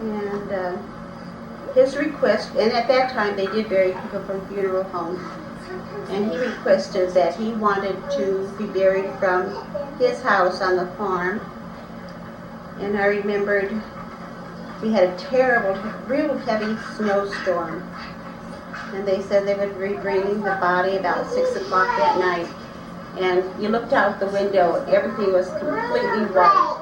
And his request, and at that time they did bury people from funeral homes, and he requested that he wanted to be buried from his house on the farm. And I remembered we had a terrible, real heavy snowstorm, and they said they would bring the body about 6 o'clock that night. And you looked out the window, everything was completely white.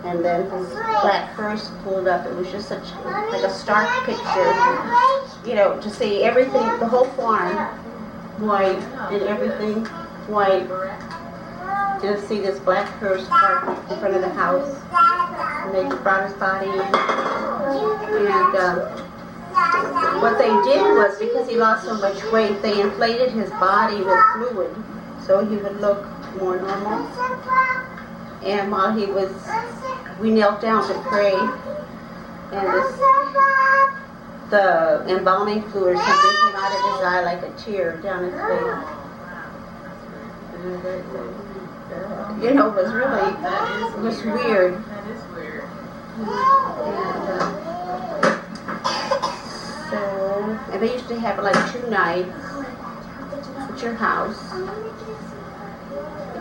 And then his black furs pulled up. It was just such like a stark picture, you know, to see everything, the whole farm white and everything white, and to see this black furs parked in front of the house. And they brought his body in. And what they did was, because he lost so much weight, they inflated his body with fluid so he would look more normal. And while he was, we knelt down to pray, and the embalming fluid or something came out of his eye like a tear down his face. You know, it was really, it was weird. That is weird. And they used to have like 2 nights at your house.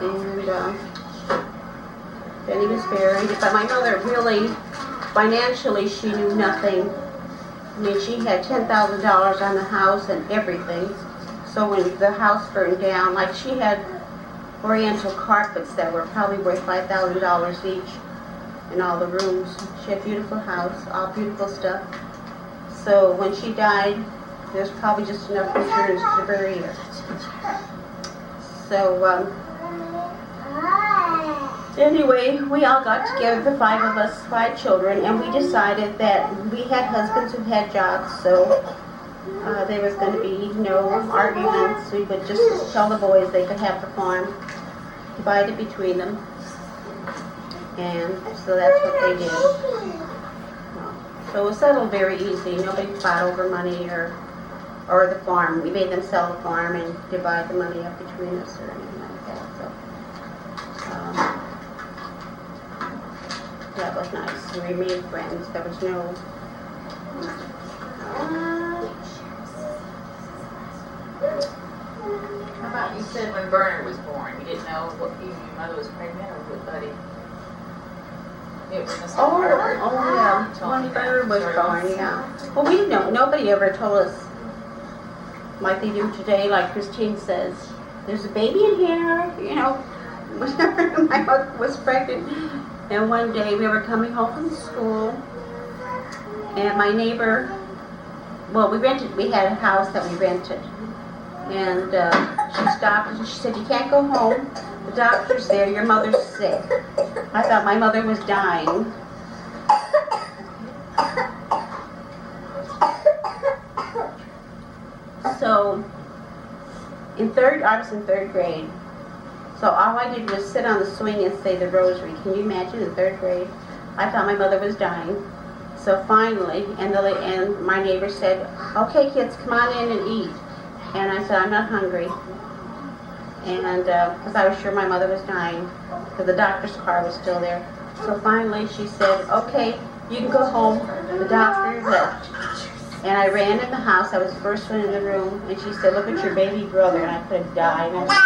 And then he was buried. But my mother really, financially, she knew nothing. I mean, she had $10,000 on the house and everything. So when the house burned down, like she had oriental carpets that were probably worth $5,000 each in all the rooms. She had a beautiful house, all beautiful stuff. So when she died, there's probably just enough insurance to bury her. So anyway, we all got together, the 5 of us, 5 children, and we decided that we had husbands who had jobs, so there was going to be no arguments. We would just tell the boys they could have the farm, divide it between them, and so that's what they did. So it was settled very easy. Nobody fought over money or the farm. We made them sell the farm and divide the money up between us or anything like that. So that was nice. We remained friends. There was no. How about you said when Bernard was born, you didn't know what your mother was pregnant or what Buddy? It was Oh yeah. When Bernard was born, yeah. Well, we didn't know. Nobody ever told us like they do today. Like Christine says, there's a baby in here. You know, whenever my mother was pregnant. And one day we were coming home from school, and my neighbor, well, we had a house that we rented. And she stopped and she said, "You can't go home. The doctor's there. Your mother's sick." I thought my mother was dying. So, I was in 3rd grade. So all I did was sit on the swing and say the rosary. Can you imagine, in 3rd grade? I thought my mother was dying. So finally, and my neighbor said, "Okay, kids, come on in and eat." And I said, "I'm not hungry." And because I was sure my mother was dying, because the doctor's car was still there. So finally she said, "Okay, you can go home. The doctor left." And I ran in the house. I was the first one in the room. And she said, "Look at your baby brother." And I could have died. And I was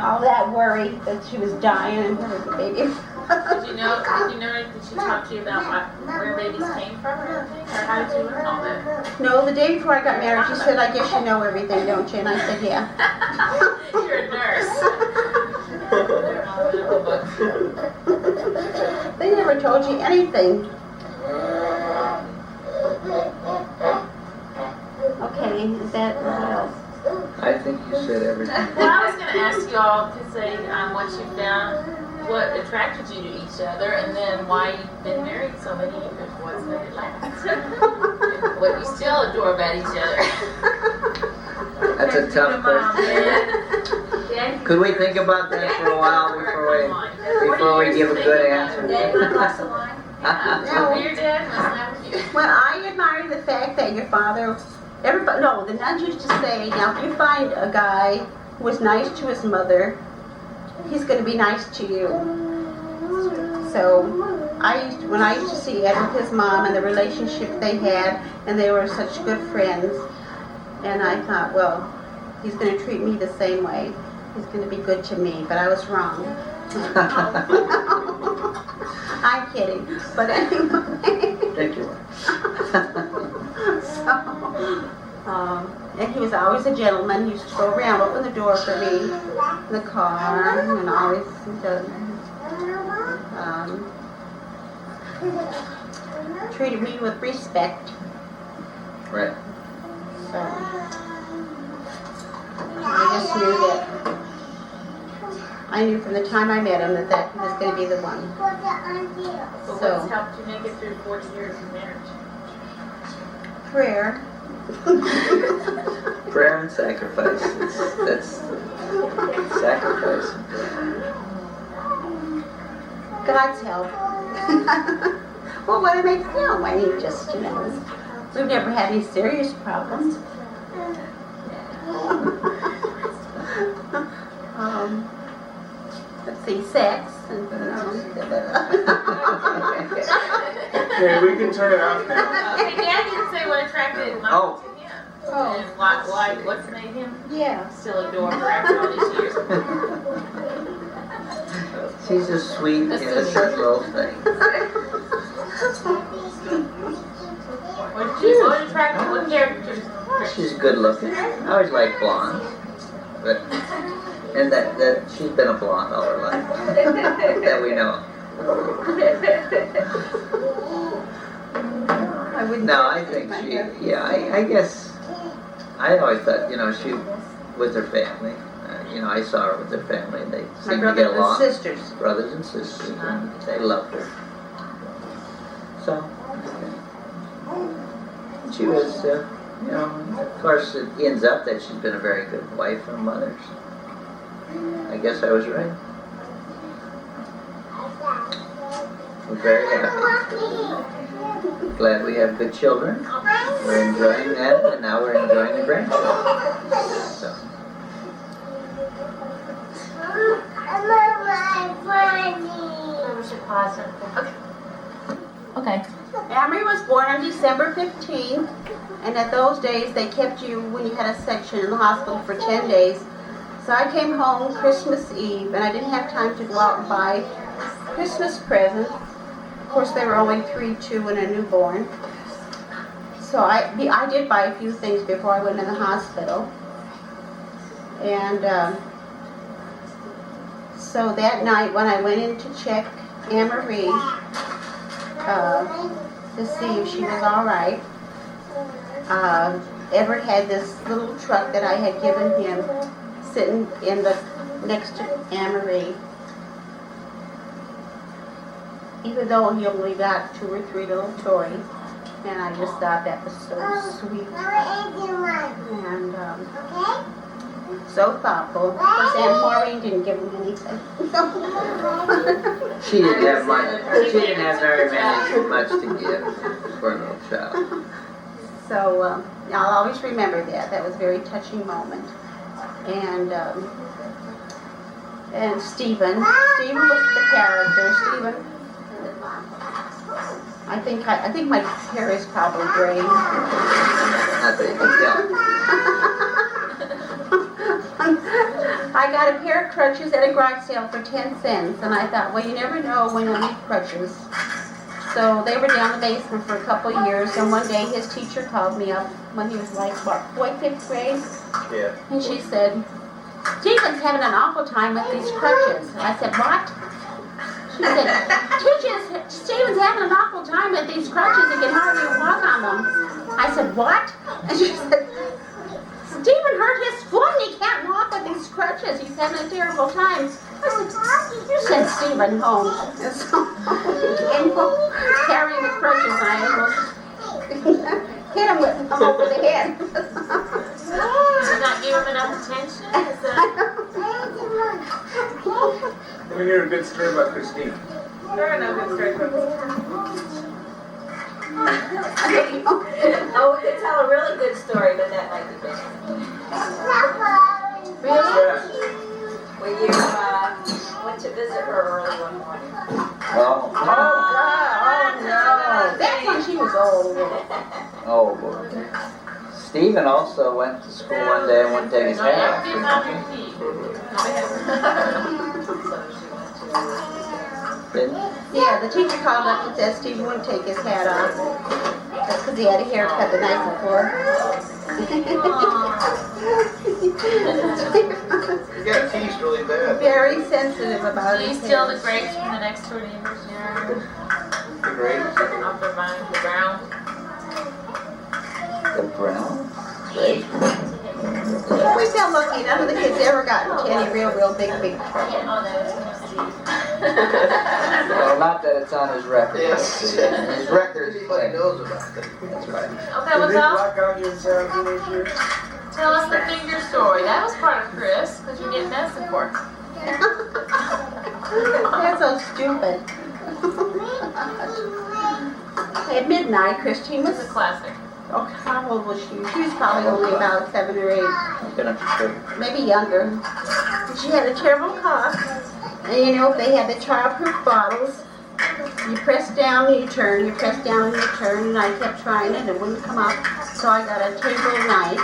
all that worry that she was dying and there was a baby. Did you know that she talked to you about where babies came from or anything? Or how did you learn all that? No, the day before I got married, she said, "I guess you know everything, don't you?" And I said, "Yeah." You're a nurse. They never told you anything. Okay, is that what else? I think you said everything. Well, I was going to ask you all to say what you found, what attracted you to each other, and then why you've been married so many years. What's made it last? What you still adore about each other. That's a tough question. Could we think about that for a while before we give a good answer? Well, I admire the fact that your father, the nuns used to say, now if you find a guy who was nice to his mother, he's going to be nice to you. So when I used to see Ed with his mom and the relationship they had, and they were such good friends, and I thought, well, he's going to treat me the same way. He's going to be good to me, but I was wrong. I'm kidding, but anyway. Thank you. So, and he was always a gentleman. He used to go around, open the door for me in the car, and always treated me with respect. Right. So I just knew that. I knew from the time I met him that he was going to be the one. So what's helped you make it through 40 years of marriage? Prayer. Prayer and sacrifice. That's sacrifice. God's help. Well, what it makes no, I mean, just, we've never had any serious problems. Let's see, sex and Okay, we can turn it off now. Hey, Dad didn't say what attracted Mom to him. Oh. And what's made him yeah. still adore her after all these years? She's a sweet, innocent little thing. What attracted, what characters? She's good looking. I always liked blondes, but that she's been a blonde all her life that we know. No, I think she. Yeah, I guess. I always thought, she with her family. I saw her with her family, and they seemed to get along. Brothers and sisters, and they loved her. So, she was, of course, it ends up that she's been a very good wife and mother. So I guess I was right. We're very happy. Glad we have good children. We're enjoying that, and now we're enjoying the grandchildren. So. Okay. Amory was born on December 15th, and at those days they kept you, when you had a section, in the hospital for 10 days. So I came home Christmas Eve, and I didn't have time to go out and buy Christmas presents. Of course, they were only 3, 2, and a newborn. So I did buy a few things before I went in the hospital. And so that night when I went in to check Amory to see if she was all right, Everett had this little truck that I had given him sitting in the next to Amory. Even though he only got 2 or 3 little toys, and I just thought that was so sweet and so thoughtful. Of course, Aunt Maureen didn't give him anything. She didn't have much. She didn't have very much to give for a little child. So I'll always remember that. That was a very touching moment. And Stephen was the character. Stephen. I think my hair is probably gray. I think, yeah. I got a pair of crutches at a garage sale for 10 cents, and I thought, well, you never know when you'll need crutches. So they were down the basement for a couple of years, and one day his teacher called me up when he was like, what, 5th grade? Yeah. And she said, Stephen's having an awful time with these crutches. And I said, what? She said, Stephen's having an awful time with these crutches. He can hardly walk on them. I said, what? And she said, Stephen hurt his foot and he can't walk with these crutches. He's having a terrible time. I said, you sent Stephen home. And so he came home carrying the crutches, and I almost hit him with them over the head. Did you not give him enough attention? Let me hear a good story about Christine. There are no good stories about Oh, we could tell a really good story, but that might be bad. Really? Yeah. When you went to visit her early one morning. Oh. Oh, God. Oh, boy. Stephen also went to school one day and wouldn't take his hat off. Didn't he? Yeah, the teacher called up and said Stephen wouldn't take his hat off. That's because he had a haircut the night before. You got teased really bad. Very sensitive about Do you his steal hair. the grapes from the next door neighbor's yard? The grapes. Off their vine, the ground? The brown? Great. We felt lucky. None of the kids ever got into any real big trouble. Well, not that it's on his record. Yes. His record is Everybody clean. knows about it. That's right. Okay, well Did they tell black out your teenage years? us the finger story. That was part of Chris, because you get medicine for it. That's so stupid. At midnight, Christine It's was, a classic. oh, how old was she? She was probably only about 7 or 8, I'm gonna have to maybe younger. And she had a terrible cough. And you know, if they had the childproof bottles, you press down and you turn, you press down and you turn, and I kept trying it and it wouldn't come up. So I got a table knife,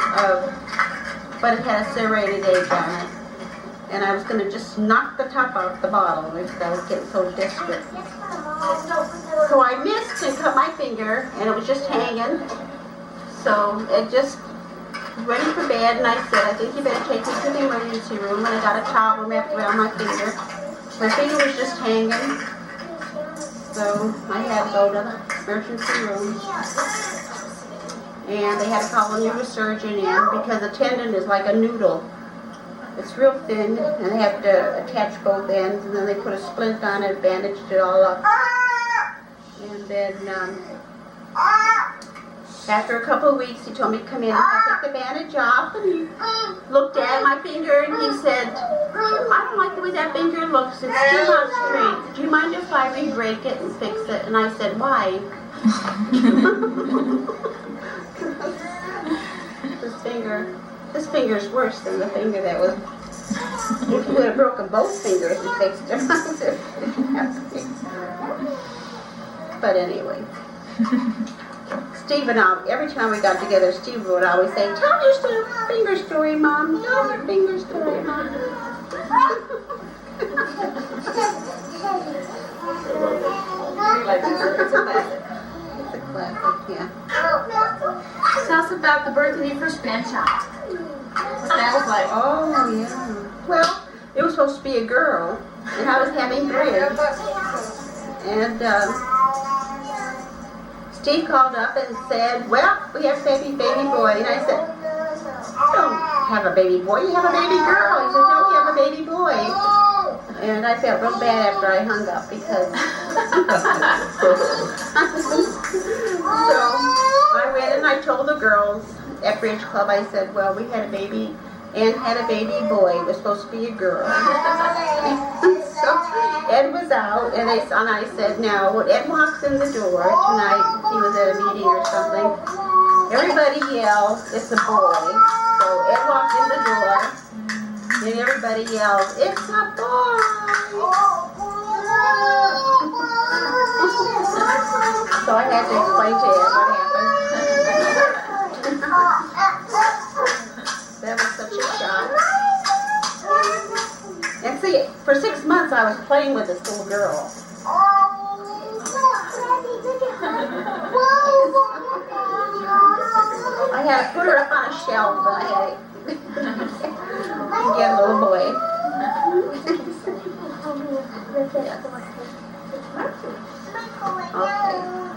but it had a serrated edge on it. And I was going to just knock the top off the bottle because I was getting so desperate. So I missed and cut my finger, and it was just hanging. So it just ready for bed, and I said, I think you better take me to the emergency room. And I got a towel wrapped around my finger. My finger was just hanging. So I had to go to the emergency room. And they had to call a neurosurgeon in because the tendon is like a noodle. It's real thin, and they have to attach both ends, and then they put a splint on it, bandaged it all up. And then after a couple of weeks, he told me to come in and take the bandage off, and he looked at my finger, and he said, I don't like the way that finger looks. It's still not straight. Do you mind if I re-break it and fix it? And I said, why? This finger's worse than the finger that was. If you would have broken both fingers and fixed them, I would have fixed them. But anyway, Steve and I, every time we got together, Steve would always say, "Tell your finger story, Mom. Tell your finger story, Mom." It's a classic. It's a classic, yeah. Tell us about the birth of your first grandchild. What that was like. Oh, yeah. Well, it was supposed to be a girl, and I was having twins. And Steve called up and said, well, we have a baby boy. And I said, you don't have a baby boy, you have a baby girl. He said, no, we have a baby boy. And I felt real bad after I hung up because so I went and I told the girls at Bridge Club, I said, well, we had a baby, Ann had a baby boy. It was supposed to be a girl. So Ed was out, and I said, now, when Ed walks in the door tonight, he was at a meeting or something, everybody yelled, it's a boy. So Ed walked in the door, and everybody yelled, it's a boy! So I had to explain to Ed what happened. That was such a shock. And see, for 6 months I was playing with this little girl. I had to put her up on a shelf, and I had to get a little boy. Okay.